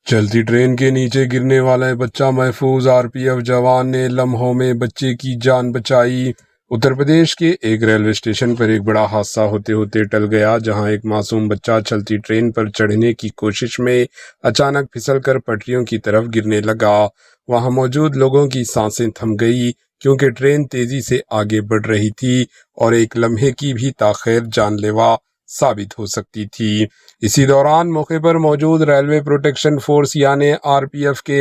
چلتی ٹرین کے نیچے گرنے والا بچہ محفوظ، آر پی ایف جوان نے لمحوں میں بچے کی جان بچائی۔ اتر پردیش کے ایک ریلوے اسٹیشن پر ایک بڑا حادثہ ہوتے ہوتے ٹل گیا، جہاں ایک معصوم بچہ چلتی ٹرین پر چڑھنے کی کوشش میں اچانک پھسل کر پٹریوں کی طرف گرنے لگا۔ وہاں موجود لوگوں کی سانسیں تھم گئی، کیونکہ ٹرین تیزی سے آگے بڑھ رہی تھی اور ایک لمحے کی بھی تاخیر جان لیوا ثابت ہو سکتی تھی۔ اسی دوران موقع پر موجود ریلوے پروٹیکشن فورس یعنی آر پی ایف کے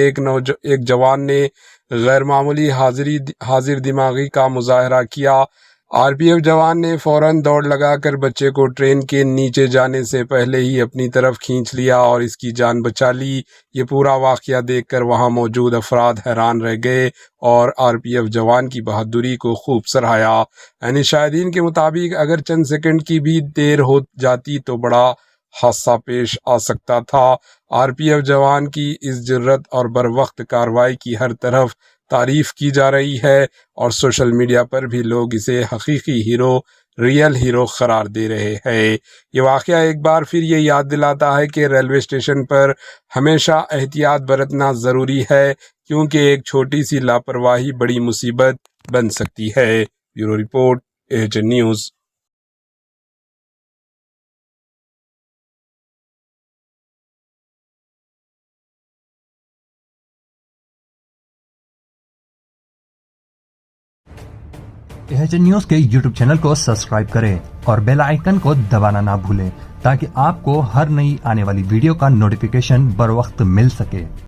ایک جوان نے غیر معمولی حاضر دماغی کا مظاہرہ کیا۔ آر پی ایف جوان نے فوراً دوڑ لگا کر بچے کو ٹرین کے نیچے جانے سے پہلے ہی اپنی طرف کھینچ لیا اور اس کی جان بچا لی۔ یہ پورا واقعہ دیکھ کر وہاں موجود افراد حیران رہ گئے اور آر پی ایف جوان کی بہادری کو خوب سراہا۔ یعنی شاہدین کے مطابق اگر چند سیکنڈ کی بھی دیر ہو جاتی تو بڑا حادثہ پیش آ سکتا تھا۔ آر پی ایف جوان کی اس جرات اور بروقت کارروائی کی ہر طرف تعریف کی جا رہی ہے اور سوشل میڈیا پر بھی لوگ اسے حقیقی ہیرو، ریئل ہیرو قرار دے رہے ہیں۔ یہ واقعہ ایک بار پھر یہ یاد دلاتا ہے کہ ریلوے اسٹیشن پر ہمیشہ احتیاط برتنا ضروری ہے، کیونکہ ایک چھوٹی سی لاپرواہی بڑی مصیبت بن سکتی ہے۔ Bureau report, AHN news. AHN news کے YouTube چینل کو سبسکرائب کریں اور بیل آئیکن کو دبانا نہ بھولیں تاکہ آپ کو ہر نئی آنے والی ویڈیو کا نوٹیفیکیشن بر وقت مل سکے۔